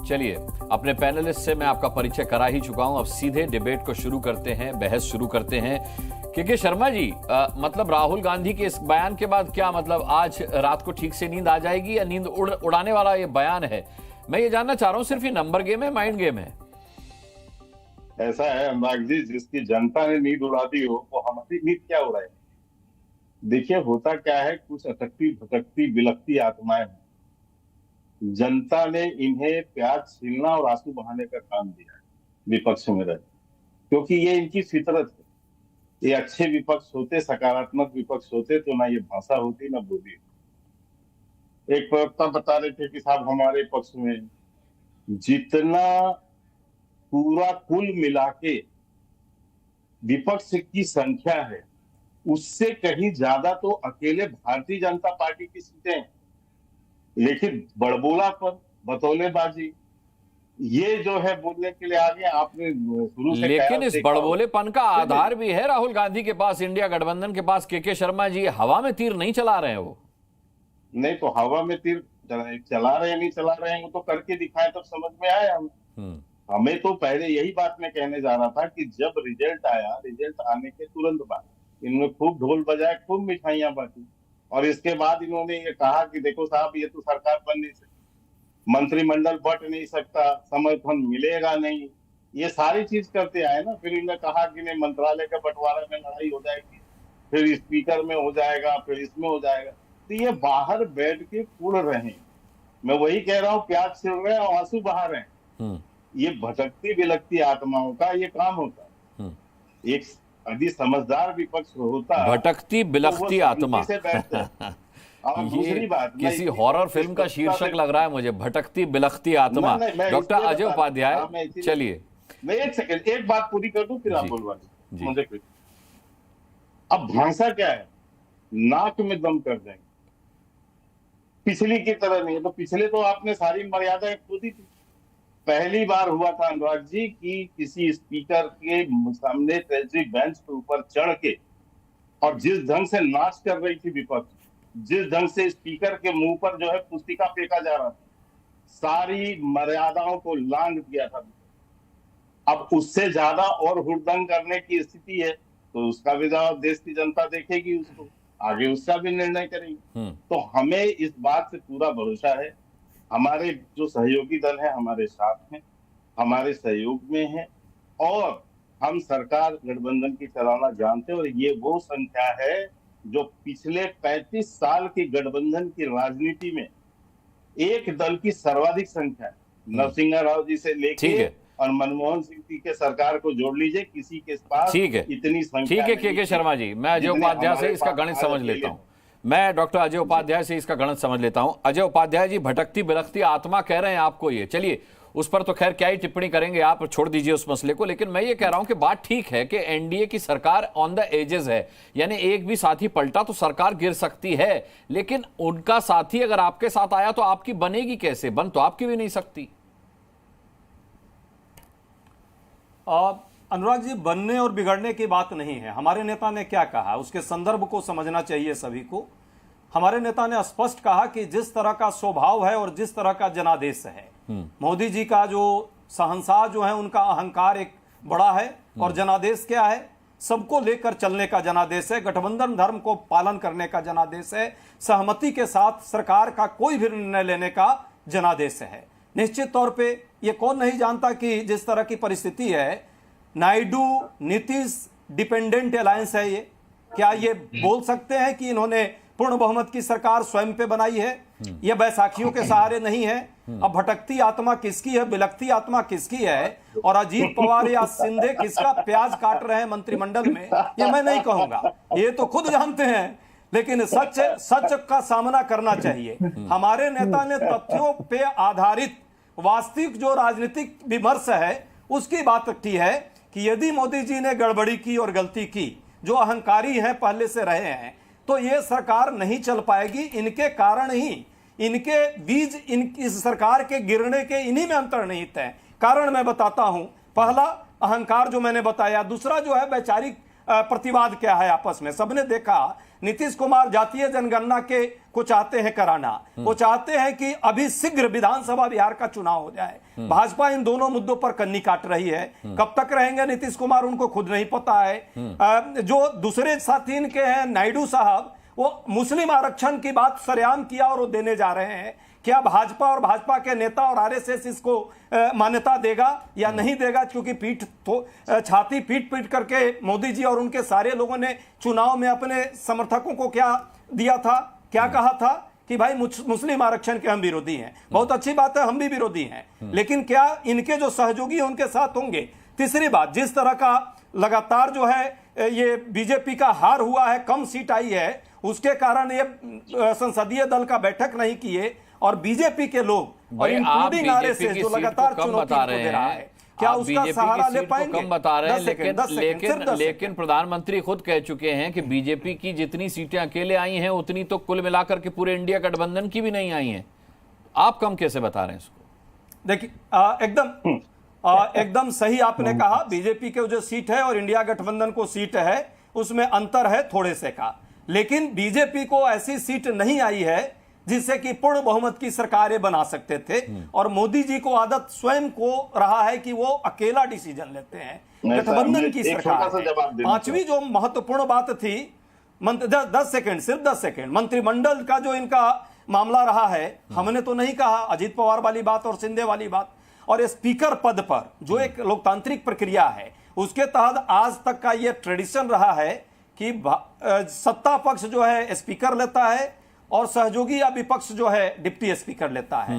चलिए, अपने पैनलिस्ट से मैं आपका परिचय करा ही चुका हूं। अब सीधे डिबेट को शुरू करते हैं, बहस शुरू करते हैं। के शर्मा जी, मतलब राहुल गांधी के इस बयान के बाद क्या मतलब आज रात को ठीक से नींद आ जाएगी या नींद उड़ाने वाला ये बयान है? मैं ये जानना चाह रहा हूं, सिर्फ ये नंबर गेम है, माइंड गेम है? ऐसा है अनुराग जी, जिसकी जनता ने नींद उड़ा दी हो वो हमारी नींद क्या उड़ाए। देखिए होता क्या है, कुछ अटकती भटकती बिलखती आत्माएं हैं। जनता ने इन्हें प्याज छीलना और आंसू बहाने का काम दिया है विपक्ष में रहे, क्योंकि ये इनकी फितरत है। ये अच्छे विपक्ष होते, सकारात्मक विपक्ष होते तो ना ये भाषा होती ना बोली। एक प्रवक्ता बता रहे थे कि साहब हमारे पक्ष में जितना पूरा कुल मिला के विपक्ष की संख्या है उससे कहीं ज्यादा तो अकेले भारतीय जनता पार्टी की सीटें हैं। लेकिन बड़बोलापन, बतौलेबाजी, ये जो है बोलने के लिए आगे आपने शुरू से लेकिन इस बड़बोलेपन का आधार भी है राहुल गांधी के पास, इंडिया गठबंधन के पास। के शर्मा जी हवा में तीर नहीं चला रहे हैं वो। नहीं तो हवा में तीर चला रहे हैं नहीं चला रहे हैं वो तो करके दिखाए तब समझ में आया। हमें तो पहले यही बात मैं कहने जा रहा था कि जब रिजल्ट आया, रिजल्ट आने के तुरंत बाद इन्होंने खूब ढोल बजाए, खूब मिठाइयां बांटी और इसके बाद इन्होंने ये कहा कि देखो साहब ये तो सरकार बन नहीं सकती, मंत्रिमंडल बट नहीं सकता, समर्थन मिलेगा नहीं, ये सारी चीज करते आए ना। फिर इन्होंने कहा कि नहीं मंत्रालय का बंटवारा में लड़ाई हो जाएगी, फिर स्पीकर में हो जाएगा, फिर इसमें हो जाएगा। तो ये बाहर बैठ के कुड़ रहे हैं। मैं वही कह रहा हूँ, प्याज छिल रहे हैं और आंसू बहा रहे हैं। ये भटकती बिलखती आत्माओं का ये काम होता है। एक यदि समझदार विपक्ष होता, भटकती बिलखती आत्मा से बैठते। और दूसरी बात, किसी हॉरर फिल्म का शीर्षक लग रहा है मुझे, भटकती बिलखती आत्मा। डॉक्टर अजय उपाध्याय, चलिए मैं एक सेकंड एक बात पूरी कर दूं फिर आप बोलवा मुझे। अब भाषा क्या है, नाक में दम कर देंगे, पिछली की तरह नहीं है। तो पिछले तो आपने सारी मर्यादाएं खो दी थी। पहली बार हुआ था अनुराग जी कि किसी स्पीकर के सामने ट्रेजरी बेंच के ऊपर चढ़ के और जिस ढंग से नाच कर रही थी विपक्ष, जिस ढंग से स्पीकर के मुंह पर जो है पुस्तिका फेंका जा रहा था, सारी मर्यादाओं को लांघ दिया था। अब उससे ज्यादा और हुड़दंग करने की स्थिति है तो उसका भी जवाब देश की जनता देखेगी, उसको आगे उसका भी निर्णय करेगी। तो हमें इस बात से पूरा भरोसा है, हमारे जो सहयोगी दल है हमारे साथ हैं, हमारे सहयोग में है और हम सरकार गठबंधन की चलाना जानते हैं। और ये वो संख्या है जो पिछले 35 साल की गठबंधन की राजनीति में एक दल की सर्वाधिक संख्या है। नरसिंह राव जी से लेके और मनमोहन सिंह जी के सरकार को जोड़ लीजिए, किसी के पास इतनी संख्या। ठीक है के शर्मा जी, मैं अजय उपाध्याय से इसका गणित समझ लेता हूँ। मैं डॉक्टर अजय उपाध्याय से इसका गणित समझ लेता हूं। अजय उपाध्याय जी, भटकती बिलखती आत्मा कह रहे हैं आपको ये, चलिए उस पर तो खैर क्या ही टिप्पणी करेंगे, आप छोड़ दीजिए उस मसले को। लेकिन मैं ये कह रहा हूं कि बात ठीक है कि एनडीए की सरकार ऑन द एजेस है, यानी एक भी साथी पलटा तो सरकार गिर सकती है। लेकिन उनका साथी अगर आपके साथ आया तो आपकी बनेगी कैसे? बन तो आपकी भी नहीं सकती। अनुराग जी, बनने और बिगड़ने की बात नहीं है। हमारे नेता ने क्या कहा उसके संदर्भ को समझना चाहिए सभी को। हमारे नेता ने स्पष्ट कहा कि जिस तरह का स्वभाव है और जिस तरह का जनादेश है, मोदी जी का जो शहंशाह जो है उनका अहंकार एक बड़ा है और जनादेश क्या है, सबको लेकर चलने का जनादेश है, गठबंधन धर्म को पालन करने का जनादेश है, सहमति के साथ सरकार का कोई भी निर्णय लेने का जनादेश है। निश्चित तौर पे ये कौन नहीं जानता कि जिस तरह की परिस्थिति है, नायडू नीतीश डिपेंडेंट अलायंस है ये। क्या ये बोल सकते हैं कि इन्होंने पूर्ण बहुमत की सरकार स्वयं पे बनाई है? ये बैसाखियों के सहारे नहीं है। अब भटकती आत्मा किसकी है, बिलखती आत्मा किसकी है, और अजीत पवार या शिंदे किसका प्याज काट रहे हैं मंत्रिमंडल में, ये मैं नहीं कहूंगा, ये तो खुद जानते हैं। लेकिन सच का सामना करना चाहिए। हमारे नेता ने तथ्यों पे आधारित वास्तविक जो राजनीतिक विमर्श है उसकी बात की है कि यदि मोदी जी ने गड़बड़ी की और गलती की, जो अहंकारी हैं पहले से रहे हैं, तो ये सरकार नहीं चल पाएगी। इनके कारण ही, इनके बीज इस सरकार के गिरने के इन्हीं में अंतर्निहित है। कारण मैं बताता हूं। पहला अहंकार जो मैंने बताया, दूसरा जो है वैचारिक प्रतिवाद क्या है आपस में, सबने देखा। नीतीश कुमार जातीय जनगणना के को चाहते हैं कराना, वो चाहते हैं कि अभी शीघ्र विधानसभा बिहार का चुनाव हो जाए। भाजपा इन दोनों मुद्दों पर कन्नी काट रही है। कब तक रहेंगे नीतीश कुमार उनको खुद नहीं पता है। जो दूसरे साथी इनके हैं नायडू साहब, वो मुस्लिम आरक्षण की बात सरेआम किया और वो देने जा रहे हैं। क्या भाजपा और भाजपा के नेता और आरएसएस इसको मान्यता देगा या नहीं देगा? क्योंकि छाती पीट पीट करके मोदी जी और उनके सारे लोगों ने चुनाव में अपने समर्थकों को क्या दिया था, क्या कहा था कि भाई मुस्लिम आरक्षण के हम विरोधी हैं। बहुत अच्छी बात है, हम भी विरोधी हैं, लेकिन क्या इनके जो सहयोगी हैं उनके साथ होंगे? तीसरी बात, जिस तरह का लगातार जो है ये बीजेपी का हार हुआ है, कम सीट आई है, उसके कारण ये संसदीय दल का बैठक नहीं किए और बीजेपी के लोग और इंक्लूडिंग आरएसएस जो लगातार चुनौती दे रहा है, क्या उसका सहारा ले पाएंगे? कम बता रहे हैं, लेकिन प्रधानमंत्री खुद कह चुके हैं कि बीजेपी की जितनी सीटें अकेले आई हैं उतनी तो कुल मिलाकर के पूरे इंडिया गठबंधन की भी नहीं आई हैं। आप कम कैसे बता रहे हैं इसको? देखिए, एकदम सही आपने कहा। बीजेपी के जो सीट है और इंडिया गठबंधन को सीट है उसमें अंतर है थोड़े से का, लेकिन बीजेपी को ऐसी सीट नहीं आई है जिससे कि पूर्ण बहुमत की सरकारें बना सकते थे। और मोदी जी को आदत स्वयं को रहा है कि वो अकेला डिसीजन लेते हैं। गठबंधन की सरकार है। पांचवी जो महत्वपूर्ण बात थी, 10 सेकंड, सिर्फ 10 सेकंड, मंत्रिमंडल का जो इनका मामला रहा है, हमने तो नहीं कहा अजीत पवार वाली बात और शिंदे वाली बात। और स्पीकर पद पर जो एक लोकतांत्रिक प्रक्रिया है उसके तहत आज तक का यह ट्रेडिशन रहा है कि सत्ता पक्ष जो है स्पीकर लेता है और सहयोगी या विपक्ष जो है डिप्टी स्पीकर लेता है।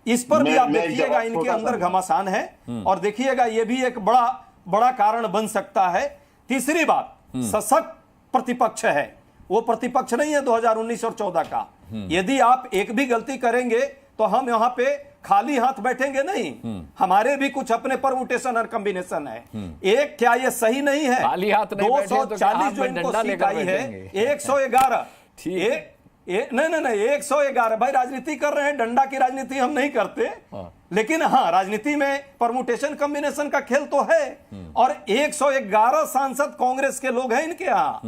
इस पर भी आप देखिएगा इनके अंदर घमासान है और देखिएगा ये भी एक बड़ा कारण बन सकता है। तीसरी बात, सशक्त प्रतिपक्ष है, वो प्रतिपक्ष नहीं है 2019 और 14 का। यदि आप एक भी गलती करेंगे तो हम यहाँ पे खाली हाथ बैठेंगे नहीं, हमारे भी कुछ अपने परमुटेशन और कॉम्बिनेशन है। एक, क्या ये सही नहीं है? खाली हाथ नहीं 240 जो इनको सीट आई है, 111 नहीं 111। भाई राजनीति कर रहे हैं, डंडा की राजनीति हम नहीं करते, लेकिन हाँ राजनीति में परमुटेशन कॉम्बिनेशन का खेल तो है। और 111 सांसद कांग्रेस के लोग हैं इनके यहाँ,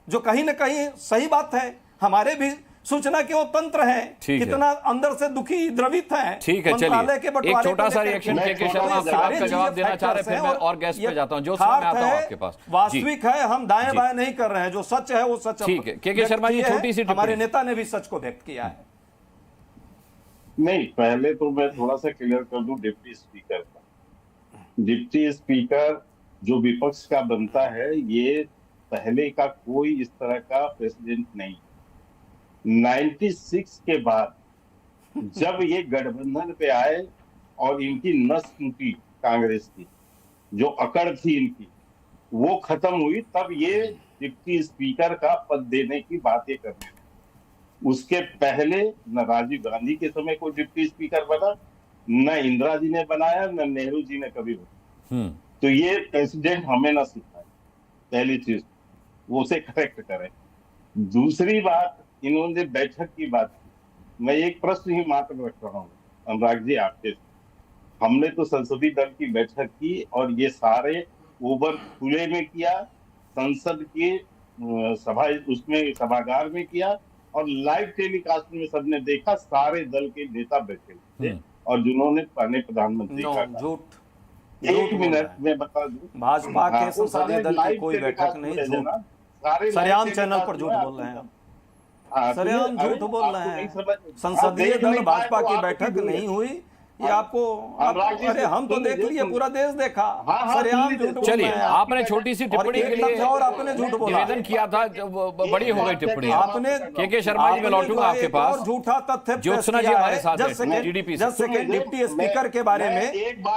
जो कहीं ना कहीं सही बात है। हमारे भी सूचना के वो तंत्र है, कितना अंदर से दुखी द्रवित है। ठीक है, चलिए एक छोटा सा रिएक्शन के शर्मा आपका जवाब देना चाह रहे, फिर मैं और गेस्ट पे जाता हूं। जो मैं आता हूं आपके पास, वास्तविक है, हम दाएं बाएं नहीं कर रहे हैं, जो सच है वो सच है। ठीक है, के शर्मा जी छोटी सी हमारे नेता ने भी सच को व्यक्त किया है। नहीं, पहले तो मैं थोड़ा सा क्लियर कर दूं डिप्टी स्पीकर का। डिप्टी स्पीकर जो विपक्ष का बनता है, ये पहले का कोई इस तरह का प्रेसिडेंट नहीं। 96 के बाद जब ये गठबंधन पे आए और इनकी नस टूटी, कांग्रेस की जो अकड़ थी इनकी वो खत्म हुई, तब ये डिप्टी स्पीकर का पद देने की बात ये करने लगे। उसके पहले न राजीव गांधी के समय कोई डिप्टी स्पीकर बना, न इंदिरा जी ने बनाया, न नेहरू जी ने कभी बनाया। तो ये प्रेसिडेंट हमें ना सिखाए, पहली चीज वो उसे करेक्ट करें। दूसरी बात, इन्होंने बैठक की बात की, मैं एक प्रश्न ही मात्र रख रहा हूँ अनुराग जी आपके। हमने तो संसदीय दल की बैठक की और ये सारे ओवर खुले में किया, संसद के उसमें सभागार में किया और लाइव टेलीकास्ट में सबने देखा, सारे दल के नेता बैठे थे और जिन्होंने प्रधानमंत्री का झूठ। एक मिनट में बता दूं, भाजपा के संसदीय दल की कोई बैठक नहीं, झूठ। सरेआम चैनल पर झूठ बोल रहे हैं, सरेआम झूठ बोल रहे हैं। संसदीय दल भाजपा की बैठक नहीं हुई, ये आपको अरे हम तो देख लिए, पूरा देश देखा। सरेआम झूठ। चलिए, आपने छोटी सी टिप्पणी के लिए और आपने झूठ बोला, निवेदन किया था, बड़ी हो गई टिप्पणी। आपने के शर्मा जी, मैं लौटूंगा आपके पास। झूठा तथ्य ज्योत्सना जी हमारे साथ हैं, टीडीपी से। डिप्टी स्पीकर के बारे में,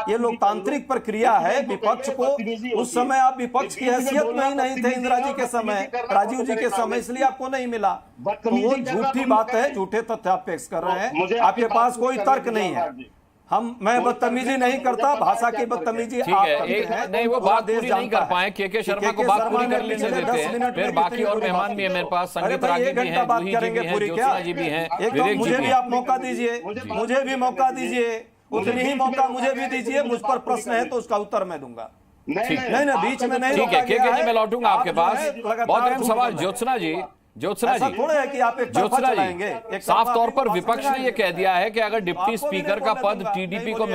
ये लोकतांत्रिक प्रक्रिया है। विपक्ष को उस समय आप विपक्ष की हैसियत में ही नहीं थे, इंदिरा जी के समय, राजीव जी के समय, इसलिए आपको नहीं मिला। तो वो झूठी बात है, झूठे तथ्य आप पेश कर रहे हैं, आपके पास कोई तर्क नहीं है। मैं बदतमीजी नहीं करता, भाषा की बदतमीजी आप करते हैं। नहीं, वो बात पूरी नहीं कर पाए। के शर्मा को बात पूरी कर लेने देते हैं, फिर बाकी और मेहमान भी है मेरे पास, संगीत रागी भी हैं, जूही जी भी हैं, ज्योत्सना जी भी हैं, विवेक जी भी हैं। मुझे भी आप मौका दीजिए, मुझे भी मौका दीजिए, उतनी ही मौका मुझे भी दीजिए। मुझ पर प्रश्न है तो उसका उत्तर मैं दूंगा। ठीक नहीं, बीच में नहीं ठीक है, रोका के गया जी मैं लौटूंगा आप आपके जो पास। है लगातार बहुत अहम झूठ सवाल बोल रहे हैं। ज्योत्सना जी, ज्योत्सना ऐसा जी, थोड़ा है कि आप एक तरफा ज्योत्सना चलाएंगे, जी, एक साफ तरफा तौर भी पर बात विपक्ष ने समझाएंगे। ये कह दिया है कि अगर डिप्टी आपको भी स्पीकर नहीं का बोलने पद दूंगा, टीडीपी नहीं को बोलिए।